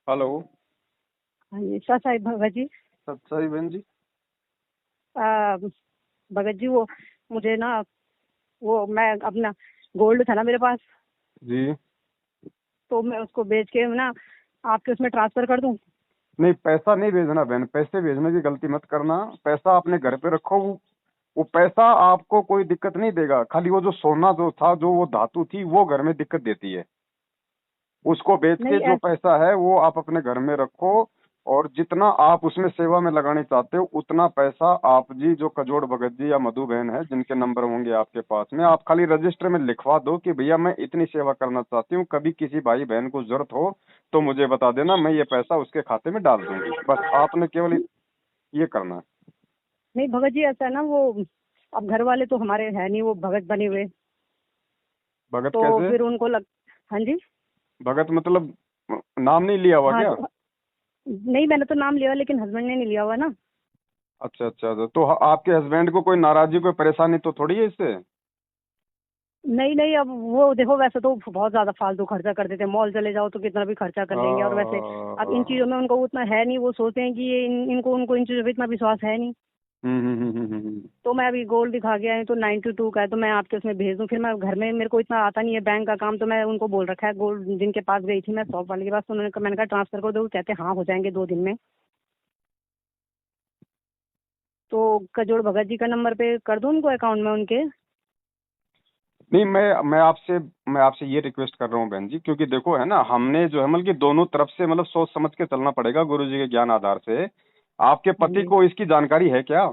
Hello. हाँ जी, sir Sahib Bhagat ji. सच्चाई बहन जी। आ, भगत जी, वो मुझे ना, वो मैं अपना गोल्ड था ना मेरे पास, जी। तो मैं उसको बेच के ना आपके उसमें ट्रांसफर कर दूं। नहीं, पैसा नहीं भेजना बहन, पैसे भेजने की गलती मत करना। पैसा अपने घर पे रखो। वो पैसा आपको कोई दिक्कत नहीं देगा, खाली वो जो सोना जो था, जो वो धातु थी, वो घर में दिक्कत देती है। उसको बेच के नहीं जो पैसा है वो आप अपने घर में रखो। और जितना आप उसमें सेवा में लगाने चाहते हो उतना पैसा आप जी, जो कजोड़ भगत जी या मधु बहन है, जिनके नंबर होंगे आपके पास में, आप खाली रजिस्टर में लिखवा दो कि भैया मैं इतनी सेवा करना चाहती हूँ, कभी किसी भाई बहन को जरूरत हो तो मुझे बता देना, मैं ये पैसा उसके खाते में डाल दूंगी। बस आपने केवल ये करना है। नहीं भगत जी, ऐसा है ना, वो अब घर वाले तो हमारे है नहीं, वो भगत बने हुए, भगत तो कैसे? फिर उनको लग। हाँ जी। भगत मतलब नाम नहीं लिया हुआ हाँ क्या? तो नहीं, मैंने तो नाम लिया लेकिन हस्बैंड ने नहीं लिया हुआ ना। अच्छा अच्छा, तो आपके हस्बैंड को कोई नाराजगी, कोई परेशानी तो थोड़ी है इससे? नहीं नहीं, अब वो देखो, वैसे तो बहुत ज्यादा फालतू खर्चा कर देते हैं, मॉल चले जाओ तो कितना भी खर्चा कर लेंगे, और वैसे अब इन चीजों में उनको उतना है नहीं, वो सोचते हैं कि ये इनको उनको इन चीजों पे इतना विश्वास है नहीं। हम्म। तो मैं अभी गोल्ड दिखा के आई तो 92 का है, तो मैं आपके उसमें भेज दूं। फिर मैं घर में, मेरे को इतना आता नहीं है बैंक का काम, तो मैं उनको बोल रखा है, गोल्ड जिनके पास गई थी मैं शॉप वाले के पास, तो उन्होंने मैंने कहा ट्रांसफर कर दो, वो कहते हैं हाँ हो जाएंगे 2 दिन में। तो कजोड़ भगत जी का नंबर पे कर दूं उनको अकाउंट में उनके। नहीं, मैं आपसे ये रिक्वेस्ट कर रहा हूँ बहन जी, क्योंकि देखो है ना, हमने जो है मतलब कि दोनों तरफ से मतलब सोच समझ के चलना पड़ेगा गुरु जी के ज्ञान आधार से। आपके हाँ पति जी। को इसकी जानकारी है क्या?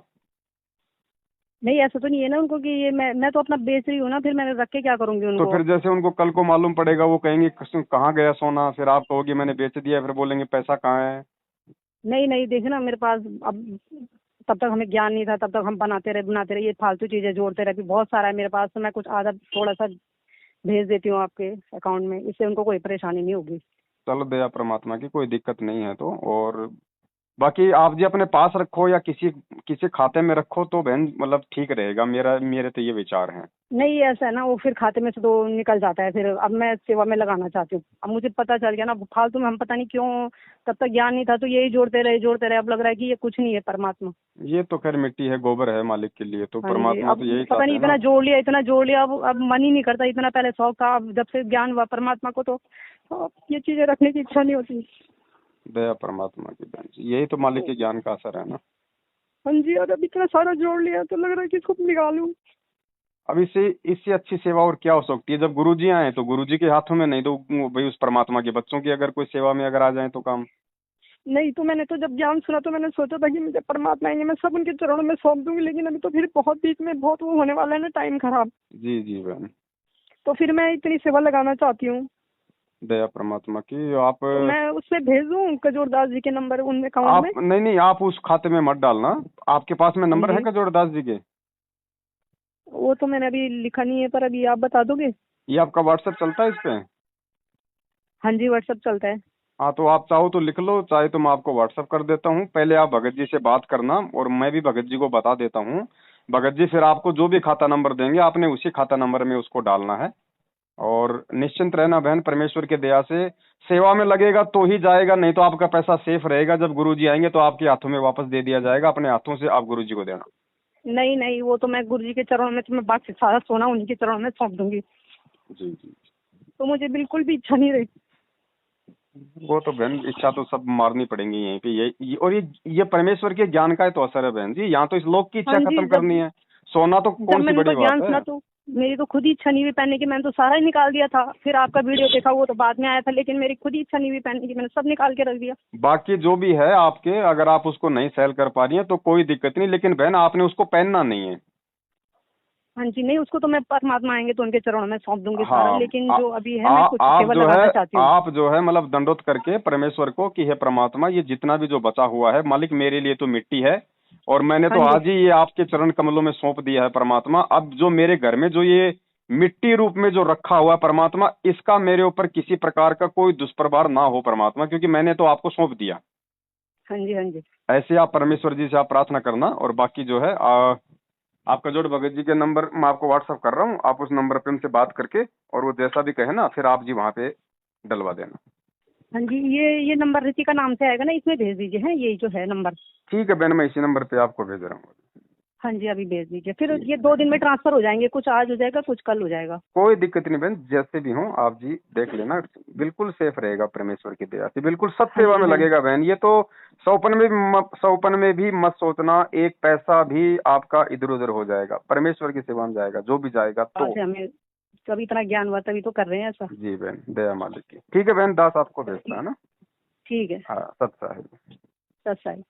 नहीं, ऐसा तो नहीं है ना उनको कि ये मैं तो अपना बेच रही हूँ ना, फिर मैंने रख के क्या करूंगी तो उनको। फिर जैसे उनको कल को मालूम पड़ेगा, वो कहेंगे कहाँ गया सोना, फिर आप कहोगे मैंने बेच दिया, फिर बोलेंगे पैसा कहाँ है? नहीं नहीं, देखे ना मेरे पास अब, तब तक हमें ज्ञान नहीं था, तब तक हम बनाते रहे ये फालतू चीजें जोड़ते रहे, अभी बहुत सारा है मेरे पास, तो मैं कुछ आधा थोड़ा सा भेज देती हूँ आपके अकाउंट में, इससे उनको कोई परेशानी नहीं होगी। चलो, दया परमात्मा की, कोई दिक्कत नहीं है तो। और बाकी आप जी अपने पास रखो या किसी किसी खाते में रखो तो बहन मतलब ठीक रहेगा, मेरे तो ये विचार हैं। नहीं, ऐसा है ना, वो फिर खाते में से तो निकल जाता है, फिर अब मैं सेवा में लगाना चाहती हूँ। अब मुझे पता चल गया ना, फालतू में हम पता नहीं क्यों, तब तक ज्ञान नहीं था तो यही जोड़ते रहे, अब लग रहा है कि ये कुछ नहीं है परमात्मा। ये तो खैर मिट्टी है, गोबर है मालिक के लिए, तो हाँ जी, परमात्मा अब तो यही पता चाहते नहीं हैं ना। इतना जोड़ लिया, अब मन ही नहीं करता, इतना पहले शौक था, अब जब से ज्ञान हुआ परमात्मा को, तो अब ये चीजें रखने की इच्छा नहीं होती। दया परमात्मा की बहन जी, यही तो मालिक के ज्ञान का असर है ना। हाँ जी, और अब इतना सारा जोड़ लिया तो लग रहा है कि इसको निकालूं। अब इससे इससे अच्छी सेवा और क्या हो सकती है? जब गुरु जी आए तो गुरु जी के हाथों में, नहीं तो भाई उस परमात्मा के बच्चों की अगर कोई सेवा में अगर आ जाए तो काम। नहीं, तो मैंने तो जब ज्ञान सुना तो मैंने सोचा था कि मुझे परमात्मा आएंगे, मैं सब उनके चरणों में सौंप दूंगी, लेकिन अभी तो फिर बहुत बीच में बहुत वो होने वाला है ना, टाइम खराब। जी जी बहन। तो फिर मैं इतनी सेवा लगाना चाहती हूँ, दया परमात्मा की। आप तो मैं उससे भेज दूँ कजोर दास जी के नंबर उन अकाउंट आप में। नहीं नहीं, आप उस खाते में मत डालना। आपके पास में हाँ नंबर है जी, का जोड़दास जी के? वो तो मैंने अभी लिखा नहीं है, पर अभी आप बता दोगे। ये आपका व्हाट्सएप चलता है इस पे? हाँ जी, व्हाट्सएप चलता है। हाँ, तो आप चाहो तो लिख लो, चाहे तो मैं आपको व्हाट्सअप कर देता हूँ, पहले आप भगत जी से बात करना और मैं भी भगत जी को बता देता हूँ। भगत जी फिर आपको जो भी खाता नंबर देंगे आपने उसी खाता नंबर में उसको डालना है। और निश्चिंत रहना बहन, परमेश्वर की दया से सेवा में लगेगा तो ही जाएगा, नहीं तो आपका पैसा सेफ रहेगा, जब गुरु जी आएंगे तो आपके हाथों में वापस दे दिया जाएगा, अपने हाथों से आप गुरु जी को देना। नहीं नहीं, वो तो मैं गुरु जी के चरणों में, तो मैं बाकी सारा सोना उन्हीं के चरणों में सौंप दूंगी। जी जी। तो मुझे बिल्कुल भी इच्छा नहीं रही। वो तो बहन इच्छा तो सब मारनी पड़ेंगी यहीं पे, और ये परमेश्वर के ज्ञान का ही तो असर है बहन जी, यहाँ तो इस लोक की हाँ इच्छा जी, खत्म जब करनी है। सोना तो जब कौन सी मैंने उनका बड़ी बात ज्ञान है। सुना तो मेरी तो खुद ही इच्छा नहीं हुई पहनने की, मैंने तो सारा ही निकाल दिया था, फिर आपका वीडियो देखा वो तो बाद में आया था, लेकिन मेरी खुद ही इच्छा नहीं हुई पहनने की, मैंने सब निकाल के रख दिया। बाकी जो भी है आपके, अगर आप उसको नहीं सेल कर पा रही हैं तो कोई दिक्कत नहीं, लेकिन बहन आपने उसको पहनना नहीं है। हाँ जी, नहीं उसको तो मैं परमात्मा आएंगे तो उनके चरणों में सौंप दूंगी सारा, हाँ। लेकिन आ, जो अभी है मैं आ, कुछ आप केवल जो है लगाना चाहती हूँ। आप जो है मतलब दंडोत करके परमेश्वर को कि हे परमात्मा, ये जितना भी जो बचा हुआ है मालिक, मेरे लिए तो मिट्टी है, और मैंने हाँ तो जी। आज ही ये आपके चरण कमलों में सौंप दिया है परमात्मा। अब जो मेरे घर में जो ये मिट्टी रूप में जो रखा हुआ है परमात्मा, इसका मेरे ऊपर किसी प्रकार का कोई दुष्प्रभाव ना हो परमात्मा, क्योंकि मैंने तो आपको सौंप दिया। हाँ जी। हाँ जी। ऐसे आप परमेश्वर जी से आप प्रार्थना करना। और बाकी जो है आपका जोड़ भगत जी के नंबर मैं आपको व्हाट्सअप कर रहा हूँ, आप उस नंबर पे उनसे बात करके और वो जैसा भी कहे ना फिर आप जी वहाँ पे डलवा देना। हाँ जी, ये नंबर रितिका नाम से आएगा ना, इसमें भेज दीजिए। है यही जो है नंबर। ठीक है बहन, मैं इसी नंबर पे आपको भेज रहा हूँ। हाँ जी, अभी भेज दीजिए। फिर ये 2 दिन में ट्रांसफर हो जाएंगे, कुछ आज हो जाएगा, कुछ कल हो जाएगा। कोई दिक्कत नहीं बहन, जैसे भी हो आप जी देख लेना, बिल्कुल सेफ रहेगा परमेश्वर की दया से, बिल्कुल सब सेवा में लगेगा बहन। ये तो सौपन में भी मत सोचना, एक पैसा भी आपका इधर उधर हो जाएगा, परमेश्वर की सेवा में जाएगा जो भी जाएगा। तो हमें कभी इतना ज्ञान हुआ तभी तो कर रहे हैं ऐसा। जी बहन, दया मालिक की। ठीक है बहन, दास आपको भेजता है ना। ठीक है। हाँ, सत्साहिब। सत्साहिब।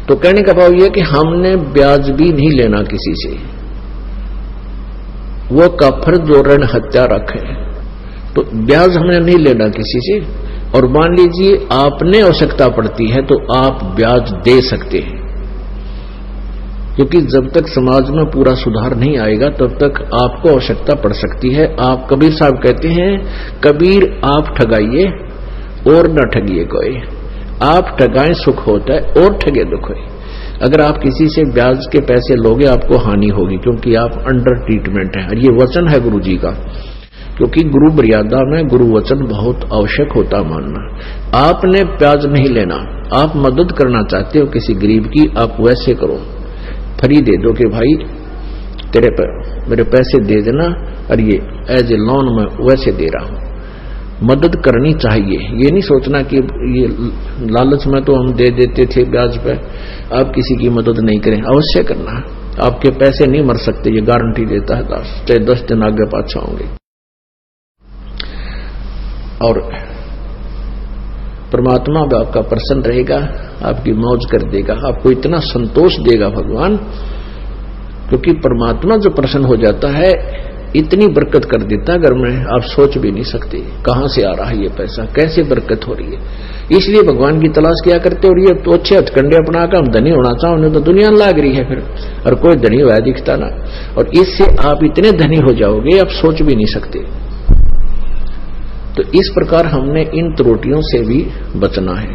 तो कहने का भाव यह कि हमने ब्याज भी नहीं लेना किसी से, वो काफर जो ऋण हत्या रखे, तो ब्याज हमने नहीं लेना किसी से। और मान लीजिए आपने आवश्यकता पड़ती है तो आप ब्याज दे सकते हैं, क्योंकि जब तक समाज में पूरा सुधार नहीं आएगा तब तक आपको आवश्यकता पड़ सकती है। आप कबीर साहब कहते हैं, कबीर आप ठगाइए और न ठगिए कोई, आप ठगाएं सुख होता है और ठगे दुख है। अगर आप किसी से ब्याज के पैसे लोगे आपको हानि होगी, क्योंकि आप अंडर ट्रीटमेंट है। और ये वचन है गुरु जी का, क्योंकि गुरु मर्यादा में गुरु वचन बहुत आवश्यक होता मानना। आपने ब्याज नहीं लेना, आप मदद करना चाहते हो किसी गरीब की, आप वैसे करो, फ्री दे दो कि भाई तेरे पर मेरे पैसे दे देना और ये एज ए लोन में वैसे दे रहा हूं। मदद करनी चाहिए, ये नहीं सोचना कि ये लालच में तो हम दे देते थे ब्याज पे, आप किसी की मदद नहीं करें, अवश्य करना। आपके पैसे नहीं मर सकते, ये गारंटी देता है दास, चाहे 10 दिन आगे पाछा होंगे। और परमात्मा भी आपका प्रसन्न रहेगा, आपकी मौज कर देगा, आपको इतना संतोष देगा भगवान, क्योंकि परमात्मा जो प्रसन्न हो जाता है इतनी बरकत कर देता है घर में, आप सोच भी नहीं सकते कहां से आ रहा है ये पैसा, कैसे बरकत हो रही है। इसलिए भगवान की तलाश किया करते। और ये तो अच्छे हथकंडे अपना कर हम धनी होना चाहो, उन्हें तो दुनिया लाग रही है फिर, और कोई धनी हुआ दिखता ना। और इससे आप इतने धनी हो जाओगे आप सोच भी नहीं सकते। तो इस प्रकार हमने इन त्रुटियों से भी बचना है।